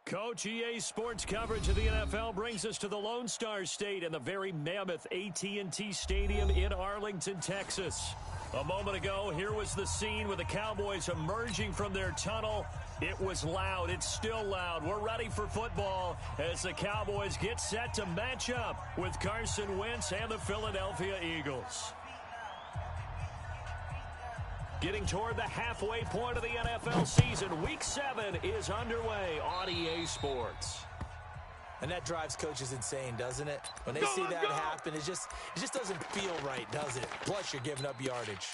Coach, EA Sports coverage of the NFL brings us to the Lone Star State and the very mammoth AT&T Stadium in Arlington, Texas. A moment ago, here was the scene with the Cowboys emerging from their tunnel. It was loud. It's still loud. We're ready for football as the Cowboys get set to match up with Carson Wentz and the Philadelphia Eagles. Getting toward the halfway point of the NFL season, Week 7 is underway on EA Sports. And that drives coaches insane, doesn't it? When they see that happen, it just doesn't feel right, does it? Plus, you're giving up yardage.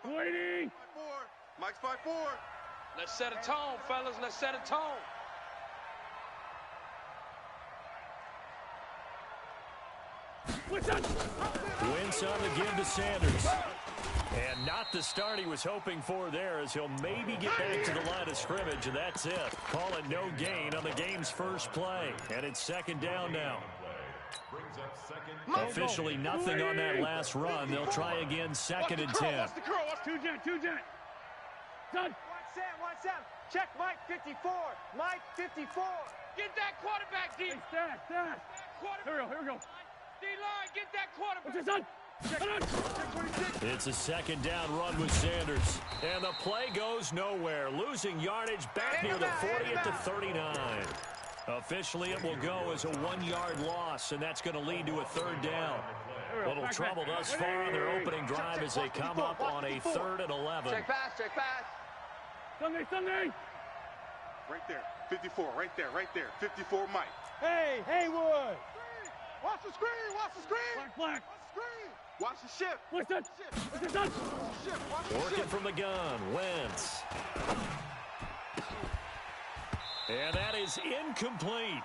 Waiting. Mike's 5-4. Let's set a tone, fellas. Let's set a tone. Wentz on the give to Sanders. And not the start he was hoping for there, as he'll maybe get back to the line of scrimmage, and that's it. Call it no gain on the game's first play. And it's second down now. Officially nothing on that last run. They'll try again, second and 10. Watch the curl. Watch two jet. Done. Watch Sam. Check Mike 54. Mike 54. Get that quarterback deep. Hey, Stash. Here we go. D-line, get that quarterback. What's this on? It's a second down run with Sanders. And the play goes nowhere. Losing yardage back near the 40 at the 39. Officially, it will go as a 1-yard loss, and that's going to lead to a third down. Little trouble thus far on their opening drive as they come up on a 3rd and 11. Check pass. Sunday. Right there. 54. Right there. 54 Mike. Hey, Haywood. Watch the screen. Black. Watch the shift. What's that? What's this on? Working from the gun, Wentz. And that is incomplete.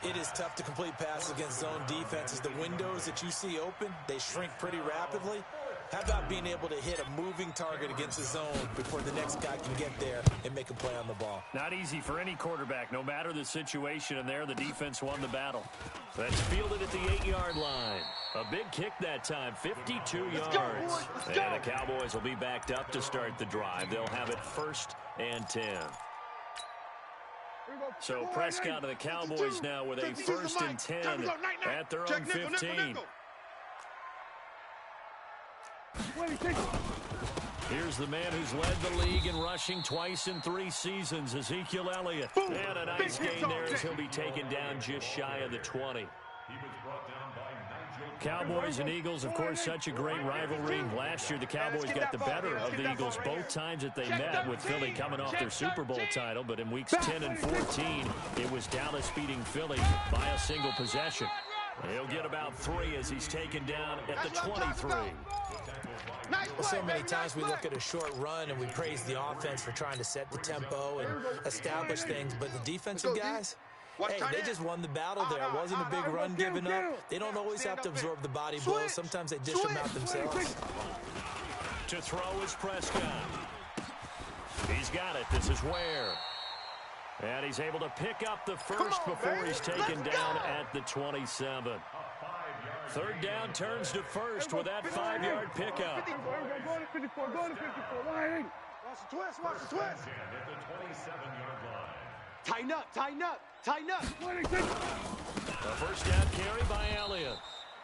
It is tough to complete passes against zone defenses. The windows that you see open, they shrink pretty rapidly. How about being able to hit a moving target against the zone before the next guy can get there and make a play on the ball? Not easy for any quarterback, no matter the situation, and there the defense won the battle. That's fielded at the 8-yard line. A big kick that time, 52 yards. And the Cowboys will be backed up to start the drive. They'll have it 1st and 10. So Prescott and the Cowboys now with a 1st and 10 at their own 15. Here's the man who's led the league in rushing twice in 3 seasons, Ezekiel Elliott. And a nice gain there as he'll be taken down just shy of the 20. Cowboys and Eagles, of course, such a great rivalry. Last year, the Cowboys got the better of the Eagles both times that they met, with Philly coming off their Super Bowl title. But in weeks 10 and 14, it was Dallas beating Philly by a single possession. He'll get about 3 as he's taken down at the 23. Well, so many times we look at a short run and we praise the offense for trying to set the tempo and establish things, but the defensive guys, hey, they just won the battle there. It wasn't a big run given up. They don't always have to absorb the body blows. Sometimes they dish them out themselves. To throw is Prescott. He's got it. This is Ware. And he's able to pick up the first before he's taken down at the 27. 3rd down turns to 1st with that 5-yard pickup. Go to 54. Watch the twist. Tighten up. A 1st down carry by Elliott.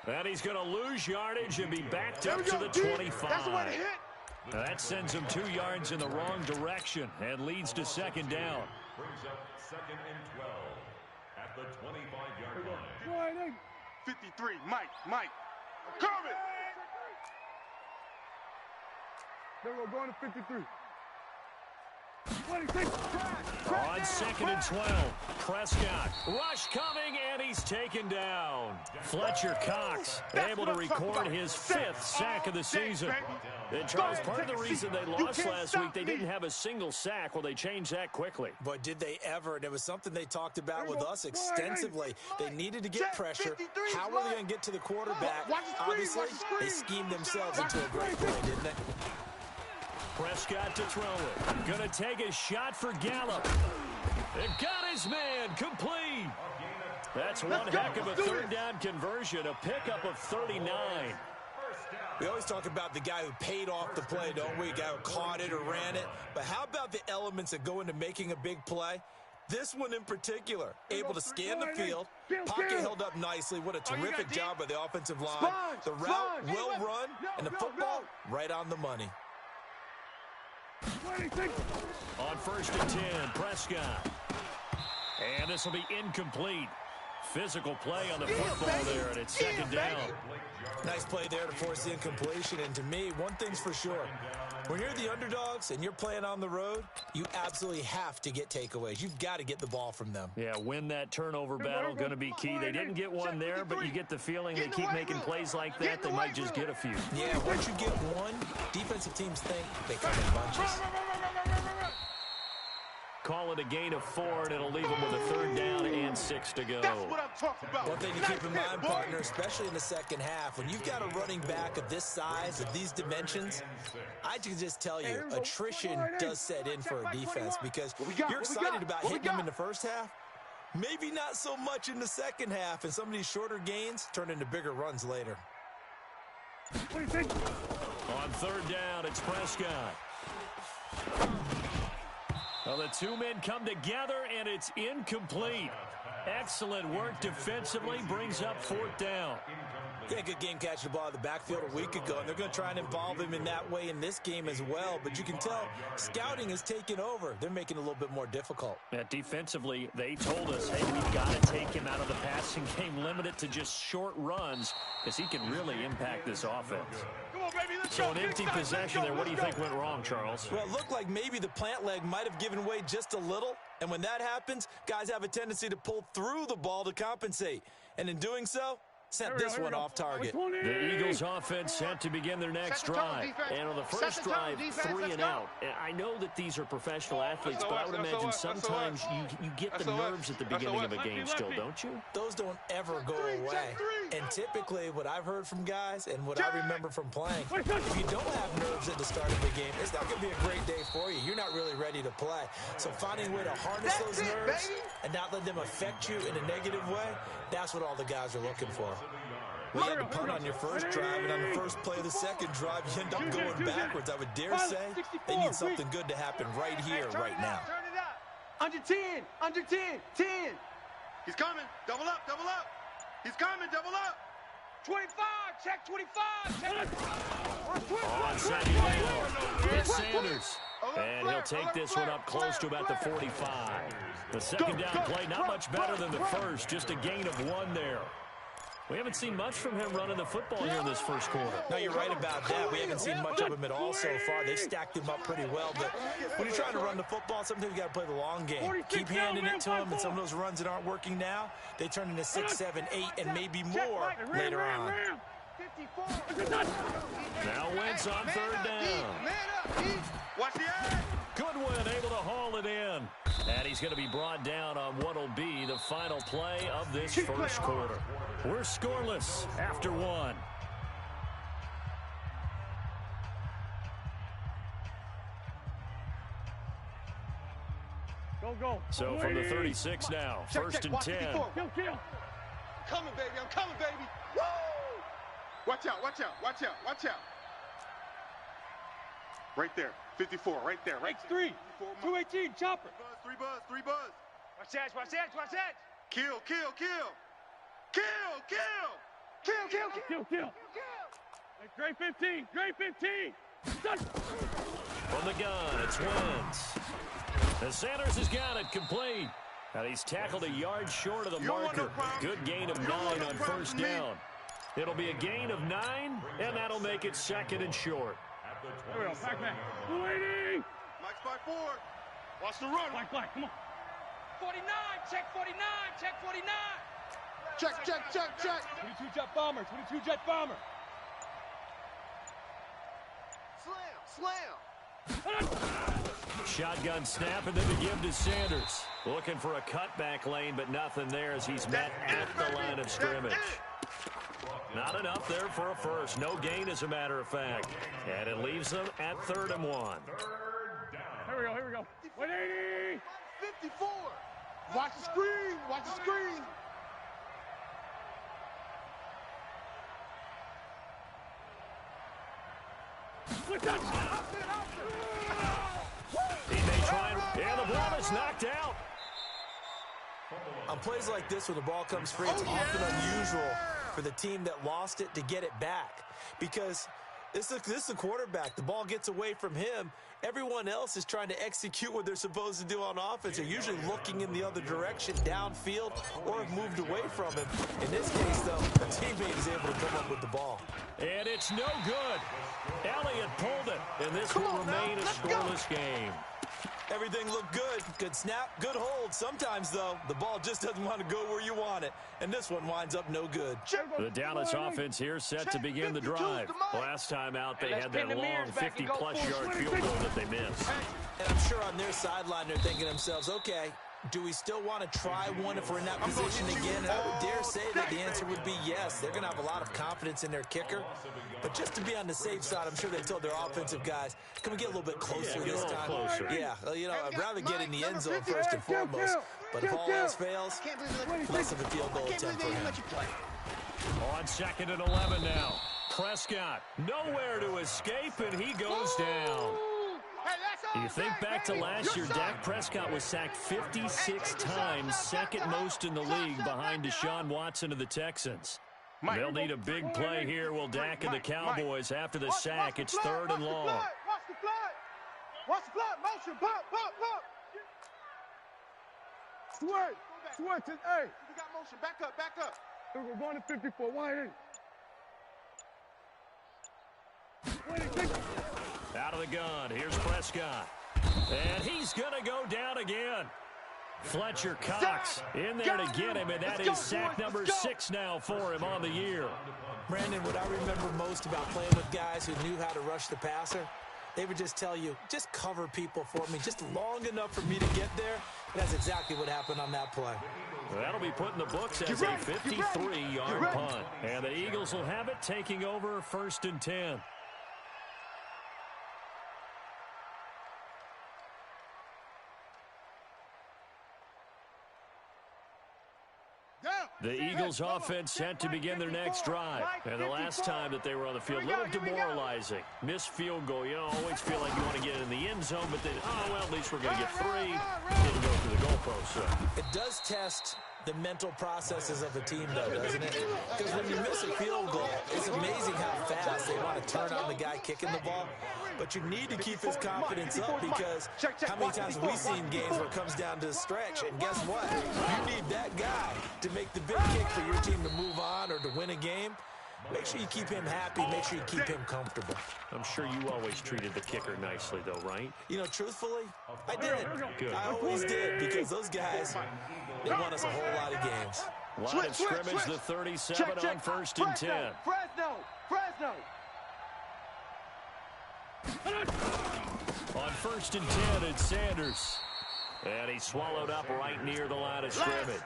And he's going to lose yardage and be backed up to the 25. That's the way to hit. That sends him 2 yards in the wrong direction and leads to 2nd down. Brings up 2nd and 12 at the 25-yard line. 53, Mike. Coming. There we go, going to 53. On 2nd and 12, Prescott. Rush coming, and he's taken down. Fletcher Cox able to record his 5th sack of the season. And Charles, part of the reason they lost last week, they didn't have a single sack. Well, they changed that quickly. But did they ever? And it was something they talked about with us extensively. They needed to get pressure. How are they going to get to the quarterback? Obviously, they schemed themselves into a great play, didn't they? Prescott to throw it. Gonna take a shot for Gallup. It got his man complete. That's one heck of a third down conversion, a pickup of 39. We always talk about the guy who paid off the play, don't we? The guy who caught it or ran it. But how about the elements that go into making a big play? This one in particular, able to scan the field, pocket held up nicely. What a terrific job by the offensive line. The route well run, and the football right on the money. On 1st and 10, Prescott. And this will be incomplete. Physical play on the football there, and it's 2nd down. Nice play there to force the incompletion. And to me, one thing's for sure. When you're the underdogs and you're playing on the road, you absolutely have to get takeaways. You've got to get the ball from them. Yeah, win that turnover battle, going to be key. They didn't get one there, but you get the feeling they keep making plays like that, they might just get a few. Yeah, once you get one, defensive teams think they come in bunches. Call it a gain of 4, and it'll leave them with a 3rd down and 6 to go. That's what I'm talking about. One thing to keep in mind, partner, especially in the second half, when you've got a running back of this size, of these dimensions, I can just tell you, attrition does set in for a defense because you're excited about hitting them in the first half. Maybe not so much in the second half, and some of these shorter gains turn into bigger runs later. On 3rd down, it's Prescott. Well, the two men come together, and it's incomplete. Excellent work defensively, brings up 4th down. Yeah, good game catching the ball in the backfield a week ago, and they're going to try and involve him in that way in this game as well. But you can tell scouting has taken over. They're making it a little bit more difficult. Yeah, defensively, they told us, hey, we've got to take him out of the passing game, limit it to just short runs, because he can really impact this offense. Come on, baby, let's So go. an empty possession there. What do you think went wrong, Charles? Well, it looked like maybe the plant leg might have given way just a little. And when that happens, guys have a tendency to pull through the ball to compensate. And in doing so, sent this one off target. The Eagles offense set to begin their next drive. And on the first drive, 3 and out. And I know that these are professional athletes, but I would imagine sometimes you get the nerves at the beginning of a game still, don't you? Those don't ever go away. And typically what I've heard from guys and what I remember from playing, if you don't have nerves at the start of the game, it's not going to be a great day for you. You're not really ready to play. So finding a way to harness those nerves and not let them affect you in a negative way, that's what all the guys are looking for. Well, you had to punt on your first drive, and on the first play of the second drive, you end up going backwards. I would dare say they need something good to happen right here, right now. Turn it up. Under 10. Under 10. 10. He's coming. Double up, double up. He's coming, double up. 25, check 25. Check. On second down, it's Sanders. And he'll take this one up close to about the 45. The second down play, not much better than the first, just a gain of 1 there. We haven't seen much from him running the football here in this first quarter. No, you're right about that. We haven't seen much of him at all so far. They've stacked him up pretty well. But when you're trying to run the football, sometimes you got to play the long game. Keep handing it to him, and some of those runs that aren't working now, they turn into 6, 7, 8, and maybe more later on. Now Wentz on 3rd down. Man up, watch the eye. Goodwin able to haul it in. And he's going to be brought down on what will be the final play of this first quarter. We're scoreless after 1. Go. So from the 36 now, 1st and 10. Kill. Coming, baby, I'm coming, baby. Woo! Watch out, watch out, watch out, watch out. Right there, 54, right there, right there. X3, 218, chopper. 3 buzz, 3 buzz. Watch that. Watch that. Watch that. Kill, kill, kill. Kill, kill. Kill. Hey, Gray 15. Gray 15. From the gun, it's Wentz. And Sanders has got it complete. And he's tackled a yard short of the marker. Good gain of 9 on 1st down. It'll be a gain of 9, and that'll make it 2nd and short. There we go. Pac-Man. 280. Mike spot 4. Watch the run. Black. Come on. 49, check 49, check 49. Check. 22 jet bomber, 22 jet bomber. Slam. Shotgun snap, and then to give to Sanders. Looking for a cutback lane, but nothing there as he's met at the line of scrimmage. Not enough there for a first. No gain, as a matter of fact. And it leaves them at 3rd and 1. Here we go, here we go. 180! 54. Watch the screen. Watch the screen. Teammate trying, and the ball is knocked out. On plays like this where the ball comes free, it's often unusual for the team that lost it to get it back. Because this is a quarterback. The ball gets away from him. Everyone else is trying to execute what they're supposed to do on offense. They're usually looking in the other direction, downfield, or have moved away from him. In this case, though, the teammate is able to come up with the ball. And it's no good. Elliott pulled it, and this will remain a scoreless game. Everything looked good. Good snap, good hold. Sometimes, though, the ball just doesn't want to go where you want it. And this one winds up no good. The Dallas offense here set to begin the drive. Last time out, they had that long 50-plus yard field goal that they missed. And I'm sure on their sideline, they're thinking to themselves, okay, do we still want to try one if we're in that position again? And I would dare say that the answer would be yes. They're going to have a lot of confidence in their kicker. But just to be on the safe side, I'm sure they told their offensive guys, can we get a little bit closer this time? Closer. Yeah, you know, I'd rather get in the end zone first and foremost. But if all else fails, less of a field goal attempt for him. On 2nd and 11 now. Prescott, nowhere to escape, and he goes down. You think back to last year, Dak Prescott was sacked 56 times, second most in the league behind Deshaun Watson of the Texans. They'll need a big play here, will Dak and the Cowboys. After the sack, it's 3rd and long. Watch the flat. Watch the flat. Motion. Pop. Switch. Switch it. Hey. We got motion. Back up. We're going to 54. 180. Out of the gun, here's Prescott. And he's going to go down again. Fletcher Cox in there to get him, and that is sack number 6 now for him on the year. Brandon, what I remember most about playing with guys who knew how to rush the passer, they would just tell you, just cover people for me, just long enough for me to get there. And that's exactly what happened on that play. That'll be put in the books as a 53-yard punt. And the Eagles will have it, taking over 1st and 10. The Eagles offense set to begin their next drive. And the last time that they were on the field, a little demoralizing. Missed field goal. You always feel like you want to get in the end zone, but then, well, at least we're going to get 3. Didn't go through the goalpost. So. It does test the mental processes of a team, though, doesn't it? Because when you miss a field goal, it's amazing how fast they want to turn on the guy kicking the ball. But you need to keep his confidence up, because how many times have we seen games where it comes down to the stretch? And guess what? You need that guy to make the big kick for your team to move on or to win a game. Make sure you keep him happy. Make sure you keep him comfortable. I'm sure you always treated the kicker nicely, though, right? You know, truthfully, I did. Good. I always did, because those guys, they won us a whole lot of games. Line of scrimmage, the 37 on 1st and 10. Fresno. On 1st and 10, it's Sanders. And he's swallowed up right near the line of scrimmage.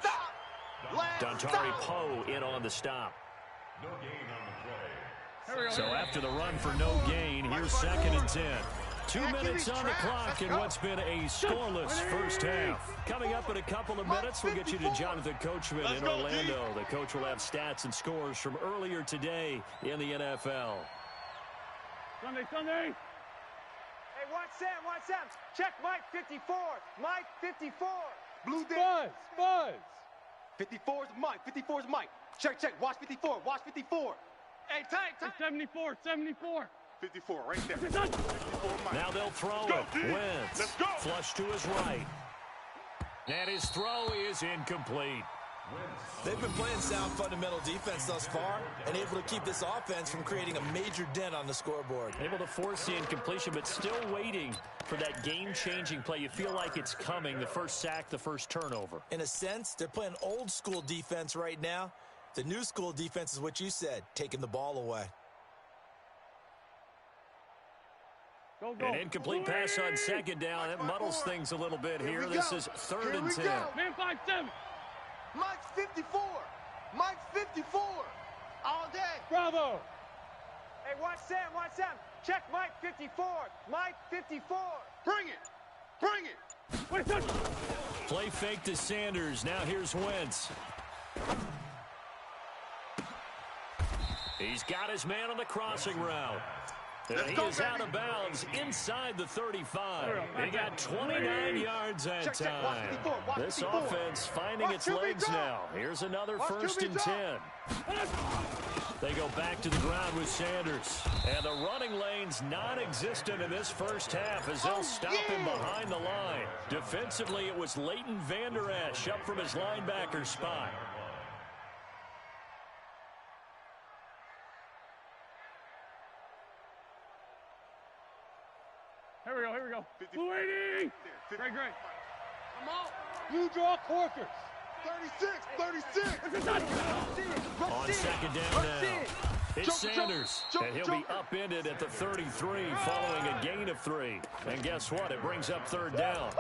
Dontari Poe in on the stop. No gain on the play. So after the run for no gain, here's 2nd and 10. 2 minutes on the clock in what's been a scoreless first half. Coming up in a couple of minutes, we'll get you to Jonathan Coachman in Orlando. The coach will have stats and scores from earlier today in the NFL. Sunday. Hey, watch Sam. Check Mike 54. Mike 54. Blue day. Buzz. 54 is Mike. 54 is Mike. Check. Watch 54. Watch 54. Hey, tight. 74. 54 right there. Now they'll throw it. Wentz. Flush to his right. And his throw is incomplete. They've been playing sound fundamental defense thus far and able to keep this offense from creating a major dent on the scoreboard. Able to force the incompletion, but still waiting for that game-changing play. You feel like it's coming, the first sack, the first turnover. In a sense, they're playing old-school defense right now. The new school defense is what you said, taking the ball away. Go. An incomplete pass on 2nd down. That muddles things a little bit here. This is 3rd and 10. Man 5-7. Mike's 54. All day. Bravo. Hey, watch Sam, watch Sam. Check Mike 54. Mike 54. Bring it. Bring it. Wait, touch. Play fake to Sanders. Now here's Wentz. He's got his man on the crossing route. And he is out of bounds inside the 35. He got 29 yards that time. This offense finding its legs now. Here's another 1st and 10. They go back to the ground with Sanders. And the running lane's non-existent in this first half as they'll stop him behind the line. Defensively, it was Leighton Vander Esch up from his linebacker spot. Here we go. Blue 80. Great. Come on. You draw Corkers. 36. On second down now. It's Sanders, and he'll be upended at the 33 following a gain of 3. And guess what? It brings up 3rd down.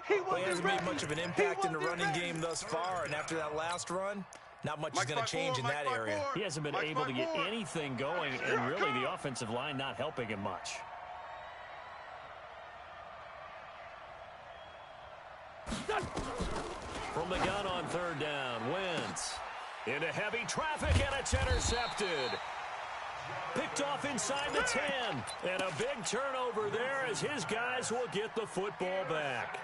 Well, he hasn't made much of an impact in the running game thus far, and after that last run, not much is going to change in that area. He hasn't been able to get anything going, and really the offensive line not helping him much. From the gun on 3rd down, Wentz into heavy traffic, and it's intercepted. Picked off inside the 10, and a big turnover there as his guys will get the football back.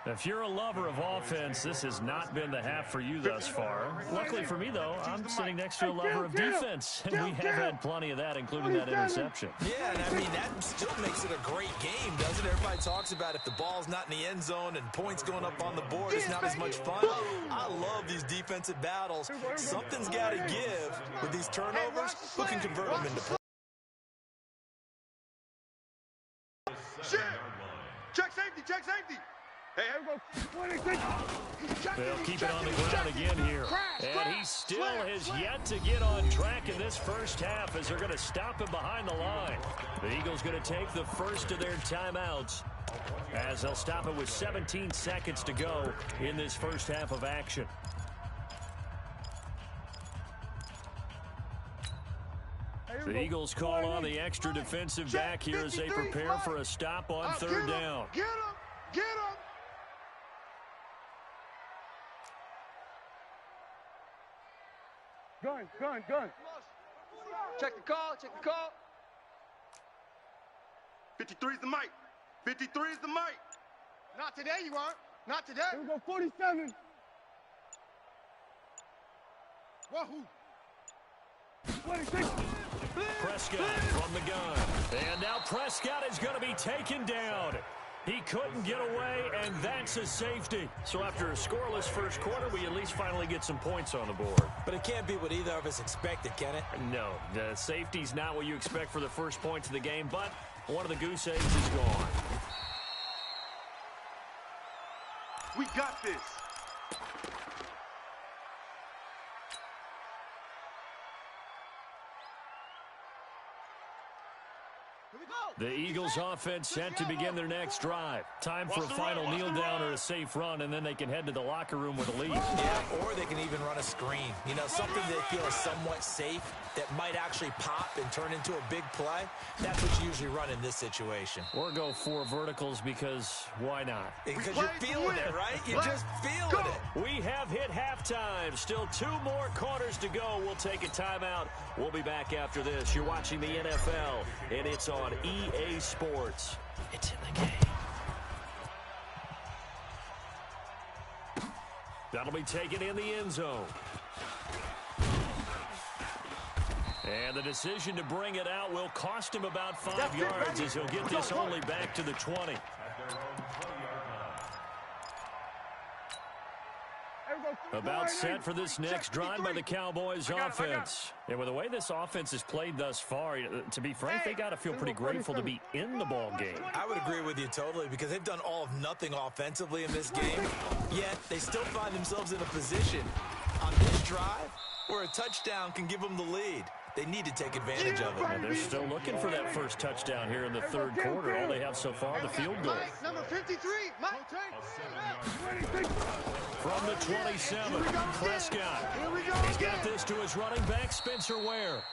If you're a lover of offense, this has not been the half for you thus far. Luckily for me, though, I'm sitting next to a lover of defense, and we have had plenty of that, including that interception. Yeah, and I mean, that still makes it a great game, doesn't it? Everybody talks about if the ball's not in the end zone and points going up on the board, it's not as much fun. I love these defensive battles. Something's got to give with these turnovers. Who can convert them into points? Shit. Check safety. Hey, everybody. They'll keep it on the ground again here. And he still has yet to get on track in this first half as they're going to stop him behind the line. The Eagles going to take the first of their timeouts as they'll stop it with 17 seconds to go in this first half of action. The Eagles call on the extra defensive back here as they prepare for a stop on 3rd down. Get him. Gun. Check the call. 53 is the mic. 53 is the mic. Not today, you aren't. Not today. Here we go, 47. Wahoo. 26. Prescott from the gun. And now Prescott is going to be taken down. He couldn't get away, and that's a safety. So after a scoreless first quarter, we at least finally get some points on the board. But it can't be what either of us expected, can it? No, the safety's not what you expect for the first points of the game, but one of the goose eggs is gone. We got this. The Eagles offense set to begin their next drive. Time for a final kneel down or a safe run, and then they can head to the locker room with a lead. Yeah, or they can even run a screen. You know, something they feel is somewhat safe that might actually pop and turn into a big play. That's what you usually run in this situation. Or go 4 verticals because why not? Because you're feeling it, right? You're just feeling it. We have hit halftime. Still 2 more quarters to go. We'll take a timeout. We'll be back after this. You're watching the NFL, and it's on EA Sports. It's in the game. That'll be taken in the end zone. And the decision to bring it out will cost him about 5 yards as he'll get this only back to the 20. About set for this next drive by the Cowboys offense. And with the way this offense has played thus far, to be frank, they got to feel pretty grateful to be in the ball game. I would agree with you totally because they've done all of nothing offensively in this game, yet they still find themselves in a position on this drive where a touchdown can give them the lead. They need to take advantage of it. And they're still looking for that first touchdown here in the third quarter. All they have so far, the field goal. Mike, number 53. Mike. From the 27, Prescott. Here we go. He's got this to his running back, Spencer Ware.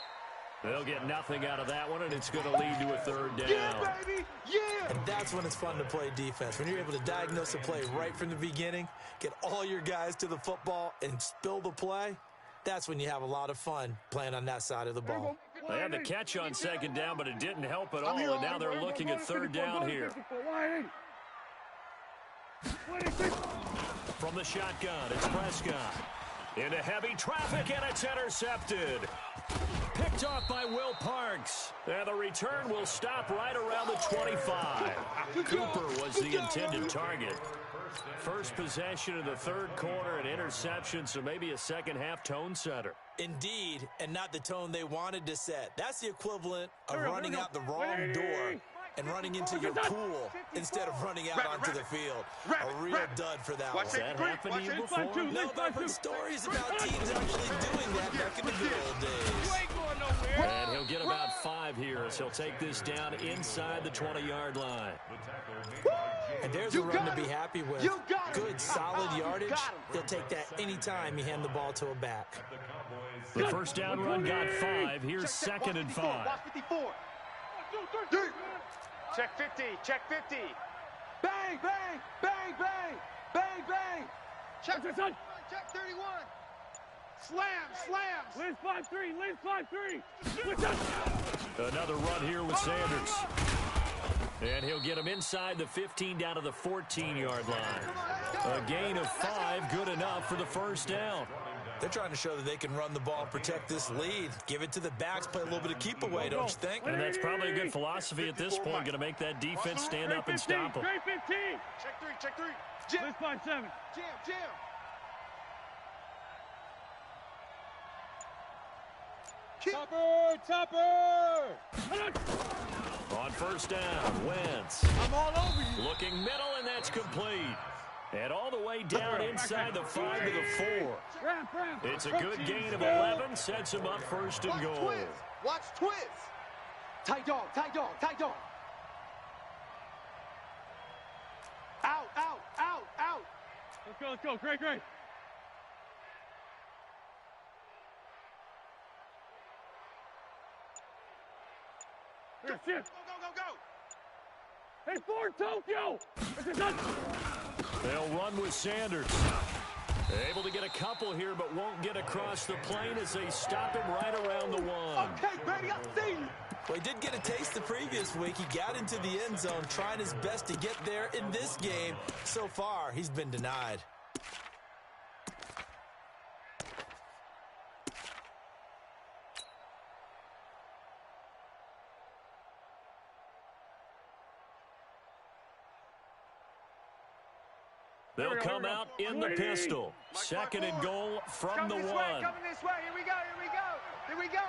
They'll get nothing out of that one, and it's going to lead to a third down. Yeah, baby. Yeah. And that's when it's fun to play defense. When you're able to diagnose a play right from the beginning, get all your guys to the football, and spill the play, that's when you have a lot of fun playing on that side of the ball. They had the catch on second down, but it didn't help at all, and now they're looking at third down here. From the shotgun, it's Prescott. Into heavy traffic, and it's intercepted. Picked off by Will Parks. And the return will stop right around the 25. Cooper was the intended target. First possession of the third quarter, an interception, so maybe a second-half tone setter. Indeed, and not the tone they wanted to set. That's the equivalent of running out the wrong door and running into your pool instead of running out onto the field. A real dud for that one. Has that happened to you before? No, but I've heard stories about teams actually doing that back in the good old days. And he'll get about 5 here as he'll take this down inside the 20-yard line. And there's a run to be happy with. Good, solid yardage. He'll take that anytime you hand the ball to a back. The first down run got 5. Here's second and 5. Watch 54. Check 50. Check 50. Bang, bang, bang, bang, bang, bang. Check 31. Slams. Liz 5-3. Liz 5-3. Another run here with Sanders. And he'll get him inside the 15 down to the 14-yard line. A gain of 5, good enough for the first down. They're trying to show that they can run the ball, protect this lead, give it to the backs, play a little bit of keep away, don't you think? And that's probably a good philosophy at this point, going to make that defense stand up and stop them. Grade 15. Check 3. Jam. Liz 5-7. Topper. On first down, Wentz. I'm all over you. Looking middle, and that's complete. And all the way down inside the 5 to the 4. It's a good gain of 11, sets him up first and goal. Watch twist. Tight dog. Out. Let's go. Great. Here, shift. Go. Hey, Ford, Tokyo. They'll run with Sanders. Able to get a couple here, but won't get across the plane as they stop him right around the 1. Okay, baby, I see you. Well, he did get a taste the previous week. He got into the end zone, trying his best to get there in this game. So far, he's been denied. They'll come out in the pistol. Second and goal from the 1. Coming this way. Here we go.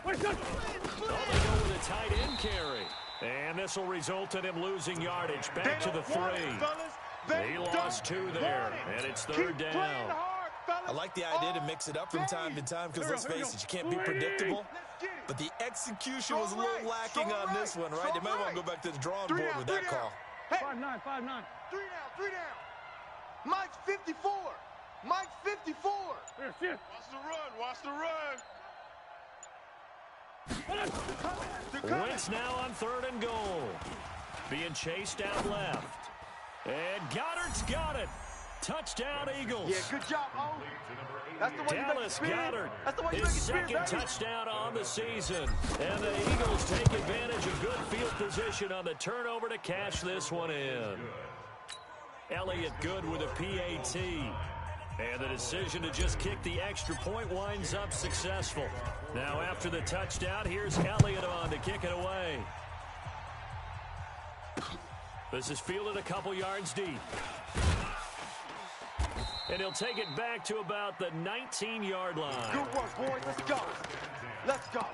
Oh, they go with a tight end carry. And this will result in him losing yardage. Back to the 3. He lost 2 there, and it's third down. I like the idea to mix it up from time to time because, let's face it, you can't be predictable. But the execution was a little lacking on this one, right? They might want to go back to the drawing board with that call. 5-9. 3 down. Mike's 54. Here, shift. Watch the run. Wentz now on third and goal. Being chased out left. And Goddard's got it. Touchdown, Eagles. Yeah, good job, O. That's the way Dallas you make it Goedert, That's the way you his make it second touchdown on the season. And the Eagles take advantage of good field position on the turnover to cash this one in. Elliott Good with a PAT. And the decision to just kick the extra point winds up successful. Now after the touchdown, here's Elliott on to kick it away. This is fielded a couple yards deep. And he'll take it back to about the 19-yard line. Good work, boys. Let's go.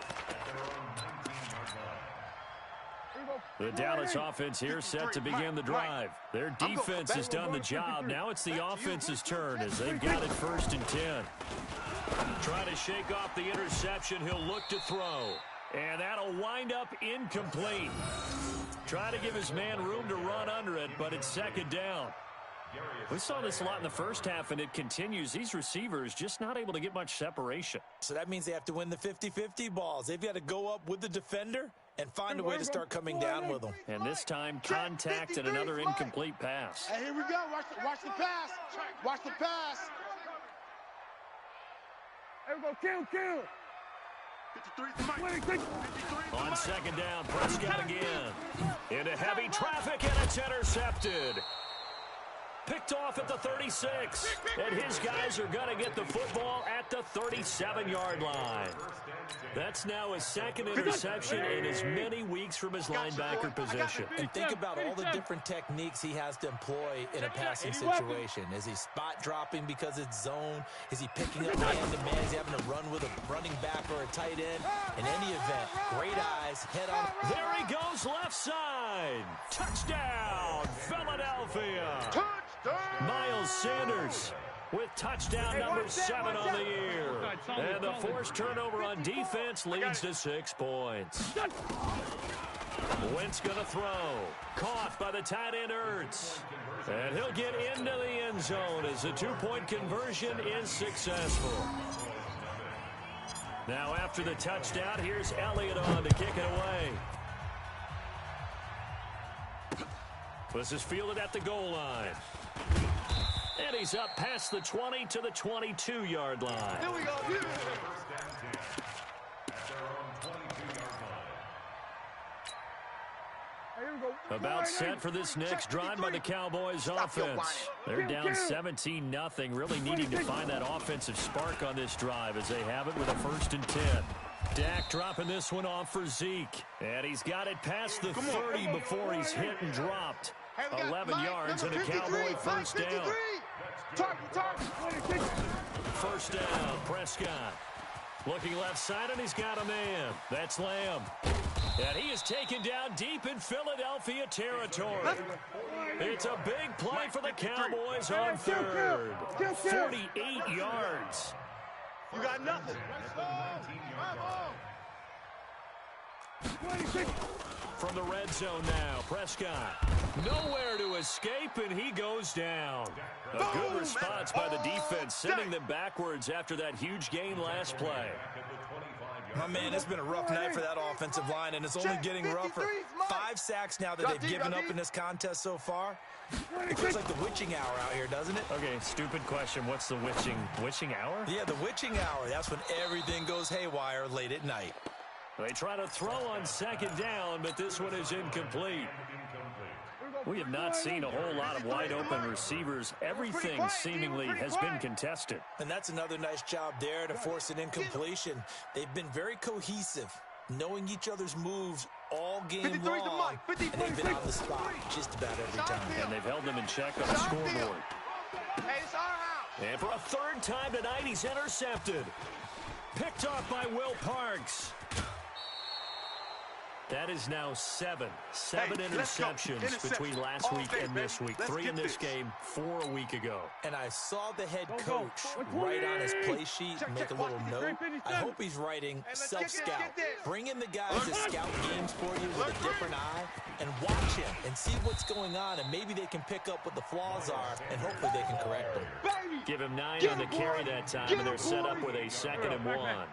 The Dallas offense here set to begin the drive. Their defense has done the job. Now it's the offense's turn as they've got it 1st and 10. Try to shake off the interception. He'll look to throw. And that'll wind up incomplete. Try to give his man room to run under it, but it's 2nd down. We saw this a lot in the first half, and it continues. These receivers just not able to get much separation. So that means they have to win the 50-50 balls. They've got to go up with the defender and find a way to start coming down with them. And this time, contact and another incomplete pass. Hey, here we go. Watch the pass. Watch the pass. There we go. Kill. 53. On 2nd down, Prescott again. Into heavy traffic, and it's intercepted. Picked off at the 36. And his guys are going to get the football at the 37-yard line. That's now his 2nd interception in as many weeks from his linebacker position. And think about all the different techniques he has to employ in a passing situation. Is he spot dropping because it's zone? Is he picking up man-to-man? Is he having to run with a running back or a tight end? In any event, great eyes, head on. There he goes, left side. Touchdown, Philadelphia. Miles Sanders with touchdown number 7 on the year. And the forced turnover on defense leads to 6 points. Wentz going to throw. Caught by the tight end Ertz. And he'll get into the end zone as the 2-point conversion is successful. Now after the touchdown, here's Elliott on to kick it away. This is fielded at the goal line. And he's up past the 20 to the 22-yard line. Here we go. About set for this next drive by the Cowboys offense. They're down 17-0, really needing to find that offensive spark on this drive as they have it with a 1st and 10. Dak dropping this one off for Zeke. And he's got it past the 30 before he's hit and dropped. 11 yards and a Cowboy 1st down. First down, Prescott. Looking left side, and he's got a man. That's Lamb. And he is taken down deep in Philadelphia territory. It's a big play for the Cowboys on 3rd. 48 yards. You got nothing. From the red zone now, Prescott. Nowhere to escape, and he goes down. A good response by the defense, sending them backwards after that huge gain last play. My man, it's been a rough night for that offensive line, and it's only getting rougher. 5 sacks now that they've given up in this contest so far. It feels like the witching hour out here, doesn't it? Okay, stupid question. What's the witching hour? Yeah, the witching hour. That's when everything goes haywire late at night. They try to throw on 2nd down, but this one is incomplete. We have not seen a whole lot of wide-open receivers. Everything seemingly has been contested. And that's another nice job there to force an incompletion. They've been very cohesive, knowing each other's moves all game long, and they've been on the spot just about every time. And they've held them in check on the scoreboard. And for a 3rd time tonight, he's intercepted. Picked off by Will Parks. That is now 7 interceptions between last week and this week. 3 in this game, 4 a week ago. And I saw the head coach write on his play sheet and make a little note. I hope he's writing self-scout. Bring in the guys that scout games for you with a different eye and watch him and see what's going on, and maybe they can pick up what the flaws are, and hopefully they can correct them. Give him 9 on the carry that time, and they're set up with a 2nd and 1.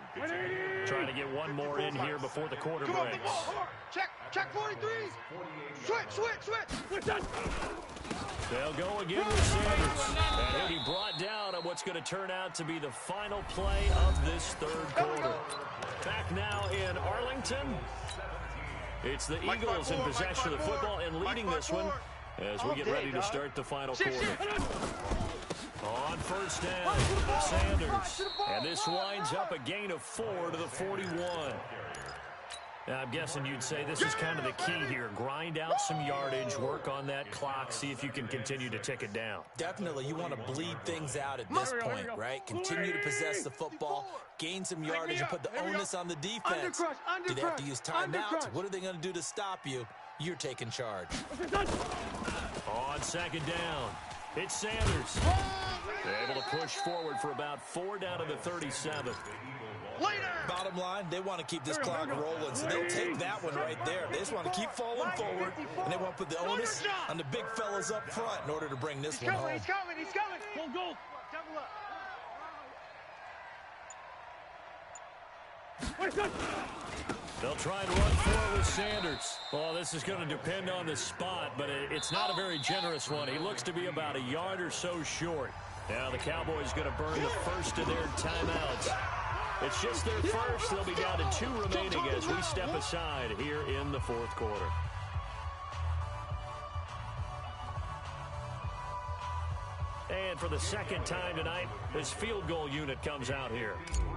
Trying to get one more in here before the quarter breaks. Check 43s. Switch. They'll go again with Sanders. And he'll be brought down on what's going to turn out to be the final play of this 3rd quarter. Back now in Arlington. It's the Eagles in possession of the football and leading this one as we get ready to start the final quarter. On 1st down, Sanders. And this winds up a gain of 4 to the 41. Now, I'm guessing you'd say this is kind of the key here. Grind out some yardage, work on that clock, see if you can continue to tick it down. Definitely, you want to bleed things out at this point, right? Continue to possess the football, gain some yardage, and put the onus on the defense. Do they have to use timeouts? What are they going to do to stop you? you're taking charge. On second down, it's Sanders. They're able to push forward for about 4 down to the 37. Bottom line, they want to keep this clock rolling, so they'll take that one right there. They just want to keep falling forward, and they want to put the onus on the big fellas up front in order to bring this one home. He's coming. Go. Double up. They'll try and run for it with Sanders. Well, this is going to depend on the spot, but it's not a very generous one. He looks to be about a yard or so short. Now the Cowboys going to burn the first of their timeouts. It's just their first. They'll be down to 2 remaining as we step aside here in the fourth quarter. And for the second time tonight, this field goal unit comes out here.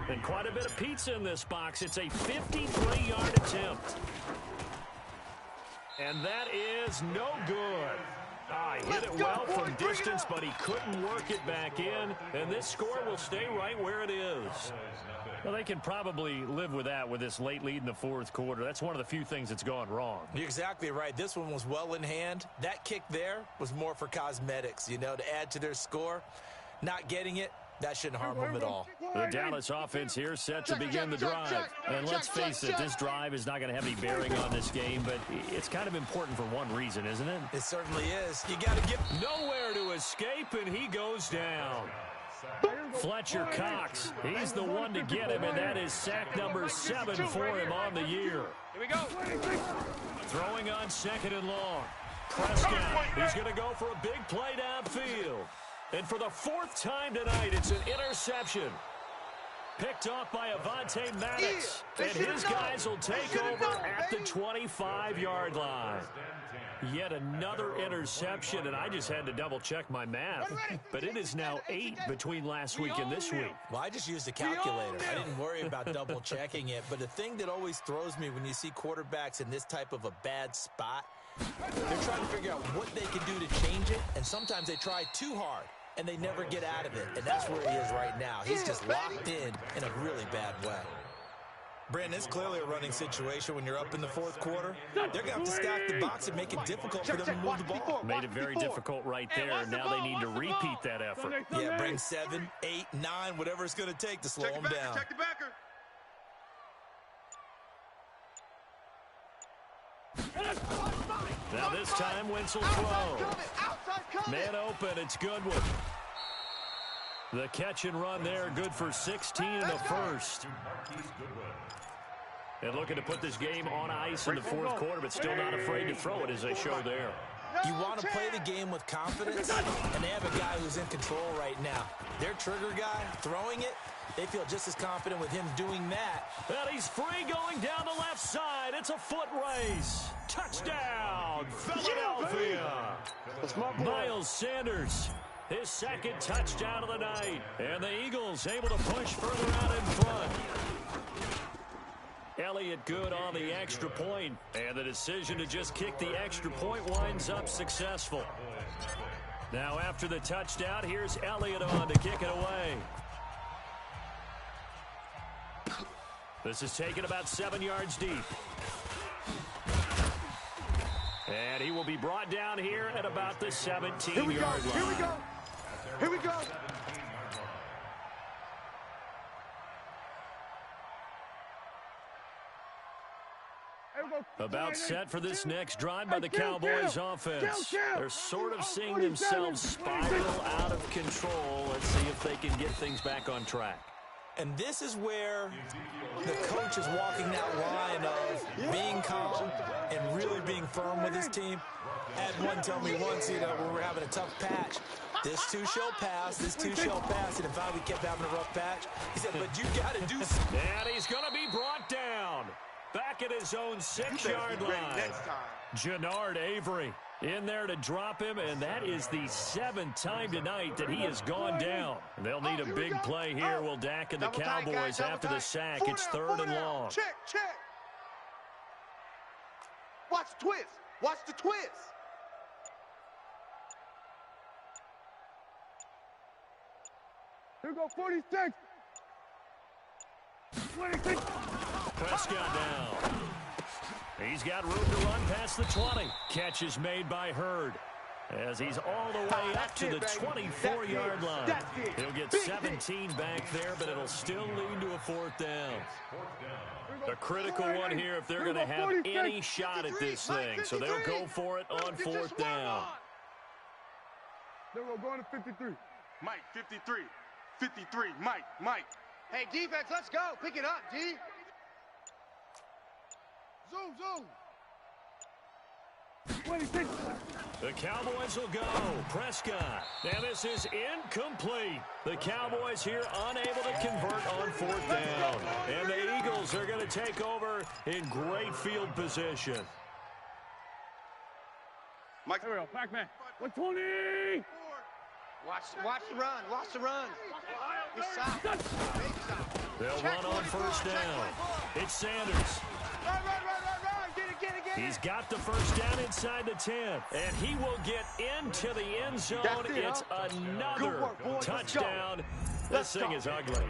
And quite a bit of pizza in this box. It's a 53-yard attempt. And that is no good. He hit it well from distance, but he couldn't work it back in. And this score will stay right where it is. Well, they can probably live with that with this late lead in the fourth quarter. That's one of the few things that's gone wrong. You're exactly right. This one was well in hand. That kick there was more for cosmetics, to add to their score. Not getting it, that shouldn't harm them at all. The Dallas offense here set to begin the drive. And let's face it, this drive is not going to have any bearing on this game, but it's kind of important for one reason, isn't it? It certainly is. You got to get nowhere to escape, and he goes down. Fletcher Cox, he's the one to get him, and that is sack number 7 for him on the year. Here we go. Throwing on second and long. Prescott, he's going to go for a big play downfield. And for the 4th time tonight, it's an interception. Picked off by Avonte Maddox. And his guys will take over at the 25-yard line. Yet another interception, and I just had to double-check my math. But it is now 8 between last week and this week. Well, I just used a calculator. I didn't worry about double-checking it. But the thing that always throws me when you see quarterbacks in this type of a bad spot, they're trying to figure out what they can do to change it, and sometimes they try too hard, and they never get out of it. And that's where he is right now. He's just locked in a really bad way. Brandon, it's clearly a running situation when you're up in the fourth quarter. They're going to have to stack the box and make it difficult for them to move the ball. Made it very difficult right there. Now they need to repeat that effort. Yeah, bring 7, 8, 9, whatever it's going to take to slow them down. Check the backer. Now this time Wentz will throw. Man open, it's Goodwin. The catch and run there, good for 16 in the first. And looking to put this game on ice in the fourth quarter, but still not afraid to throw it as they show there. You want to play the game with confidence, and they have a guy who's in control right now. Their trigger guy, throwing it, they feel just as confident with him doing that. And he's free going down the left side. It's a foot race. Touchdown, Philadelphia. Miles Sanders, his second touchdown of the night. And the Eagles able to push further out in front. Elliott good on the extra point, and the decision to just kick the extra point winds up successful. Now after the touchdown, here's Elliott on to kick it away. This is taken about 7 yards deep. And he will be brought down here at about the 17-yard line. Here we go. Here we go. About set for this next drive by the Cowboys offense. They're sort of seeing themselves spiral out of control. Let's see if they can get things back on track. And this is where the coach is walking that line of being calm and really being firm with his team. I had one tell me once, when we're having a tough patch, this too shall pass, this too shall pass. And if we kept having a rough patch, he said, but you got to do something. And he's going to be brought down. Back at his own 6-yard line. Jannard Avery in there to drop him, and that is the 7th time tonight that he has gone down. They'll need a big play here. Will Dak and the Cowboys after the sack. It's 3rd and long. Check. Watch the twist. Watch the twist. Here we go, 46. 26. Prescott down. He's got room to run past the 20. Catch is made by Hurd as he's all the way up to the 24-yard line. He'll get 17 back there, but it'll still lead to a fourth down. A critical one here if they're going to have any shot at this thing. So they'll go for it on fourth down. Then we're going to 53. Mike, 53. 53. Mike. Hey, defense, let's go. Pick it up, D. Zoom. 26. The Cowboys will go. Prescott. And this is incomplete. The Cowboys here unable to convert on fourth down. And the Eagles are going to take over in great field position. Mike. Here we go. Back man. 120. Watch the run. Watch the run. He's soft. They'll run on first down. It's Sanders. Run. Get it. He's got the first down inside the 10. And he will get into the end zone. It's another touchdown. This thing is ugly.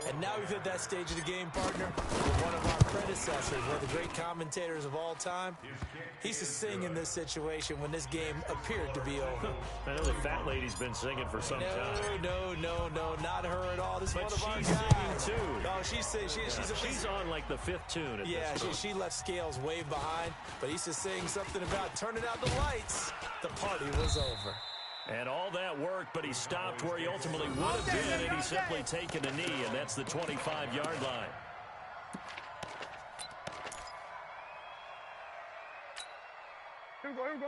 And now we've hit that stage of the game, partner, with one of our predecessors, one of the great commentators of all time. He used to sing in this situation when this game appeared to be over. I know the fat lady's been singing for some time. No, not her at all. This is But one of our she's guys. singing too. No, she's singing. She's on like the fifth tune at Yeah, this point. she left Scales way behind, but he used to sing something about turning out the lights. The party was over. And all that worked, but he stopped where he ultimately would have been, and he's simply taken a knee, and that's the 25-yard line.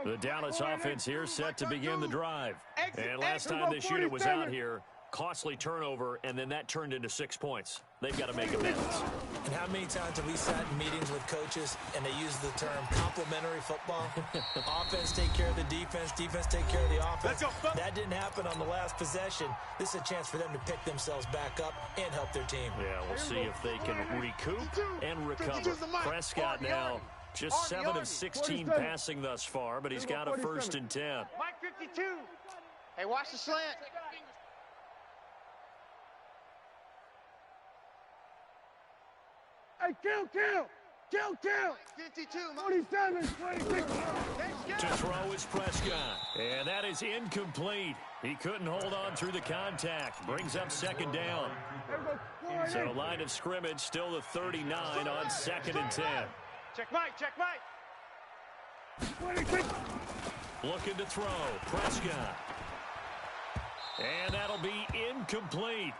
The Dallas offense here set to begin the drive. And last time this unit was out here, costly turnover, and then that turned into 6 points. They've got to make amends. And how many times have we sat in meetings with coaches and they use the term complementary football? Offense take care of the defense, defense take care of the offense. That didn't happen on the last possession. This is a chance for them to pick themselves back up and help their team. Yeah, we'll see if they can recoup and recover. Prescott now just 7 of 16 passing thus far, but he's got a 1st and 10. Mike 52. Hey, watch the slant. Hey, kill. 52, 47, 26. To throw is Prescott. And that is incomplete. He couldn't hold on through the contact. Brings up 2nd down. So line of scrimmage still the 39 on 2nd and 10. Check Mike. 26. Looking to throw. Prescott. And that'll be incomplete.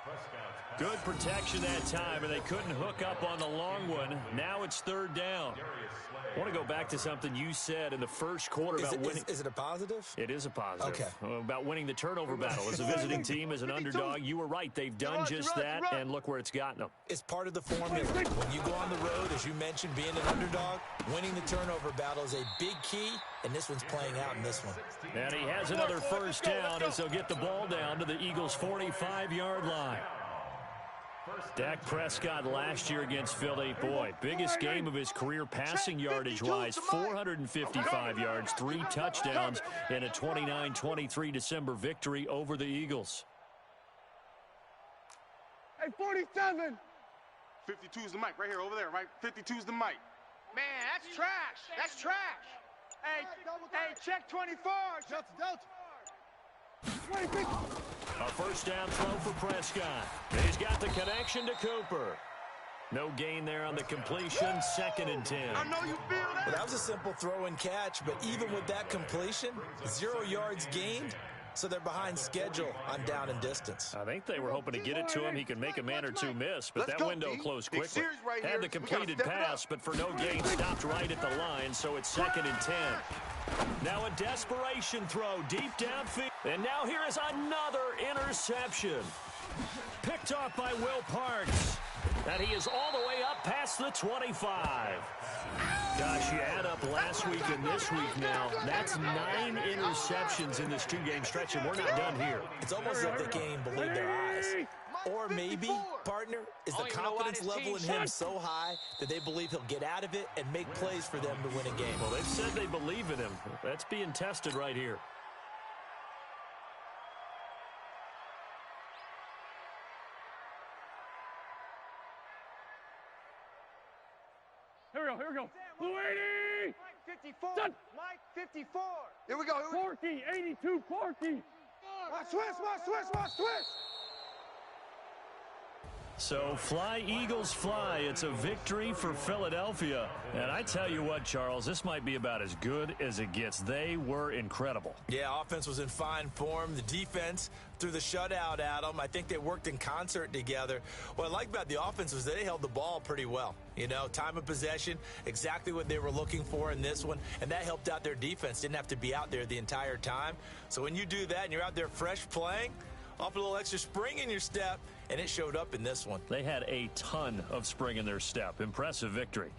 Good protection that time, and they couldn't hook up on the long one. Now it's 3rd down. I want to go back to something you said in the first quarter about winning. Is it a positive? It is a positive. Okay. About winning the turnover battle. As a visiting team, as an underdog, you were right. They've done just that, and look where it's gotten them. It's part of the formula. When you go on the road, as you mentioned, being an underdog, winning the turnover battle is a big key, and this one's playing out in this one. And he has another 1st down as they'll get the ball down to the Eagles' 45-yard line. Dak Prescott last year against Philly, boy, biggest game of his career passing yardage-wise, 455 yards, 3 touchdowns in a 29-23 December victory over the Eagles. Hey, 47. 52 is the mic right here, over there, right? 52 is the mic. Man, that's trash. Hey, check 24. Delta. 26. A 1st down throw for Prescott. He's got the connection to Cooper. No gain there on the completion, 2nd and 10. I know you feel that. Well, that was a simple throw and catch, but even with that completion, 0 yards gained, so they're behind schedule on down and distance. I think they were hoping to get it to him. He could make a man or two miss, but Let's that go, window D. closed Big quickly. series right Had here. the We gotta completed step it pass, up. but for no gain, stopped right at the line, so it's 2nd and 10. Now a desperation throw deep downfield. And now here is another interception. Picked off by Will Parks. And he is all the way up past the 25. Gosh, you add up last week and this week now. That's 9 interceptions in this 2-game stretch, and we're not done here. It's almost as if they can't even believe their eyes. Or maybe, partner, is the confidence level in him so high that they believe he'll get out of it and make plays for them to win a game. Well, they've said they believe in him. That's being tested right here. Here we go. Luigi! Mike 54. Done. Mike 54. Here we go. Corky, 82, Corky. Watch twist. So fly, Eagles, fly. It's a victory for Philadelphia. And I tell you what, Charles, this might be about as good as it gets. They were incredible. Yeah, offense was in fine form. The defense threw the shutout at them. I think they worked in concert together. What I like about the offense was they held the ball pretty well. You know, time of possession, exactly what they were looking for in this one, and that helped out their defense. Didn't have to be out there the entire time. So when you do that and you're out there fresh playing, off a little extra spring in your step, and it showed up in this one. They had a ton of spring in their step. Impressive victory.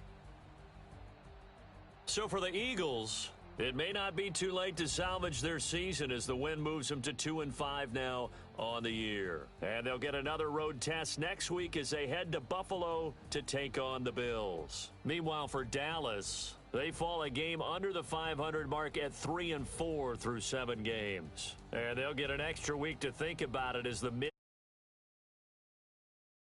So for the Eagles, it may not be too late to salvage their season as the win moves them to 2-5 now on the year. And they'll get another road test next week as they head to Buffalo to take on the Bills. Meanwhile, for Dallas, they fall a game under the 500 mark at 3-4 through 7 games. And they'll get an extra week to think about it as the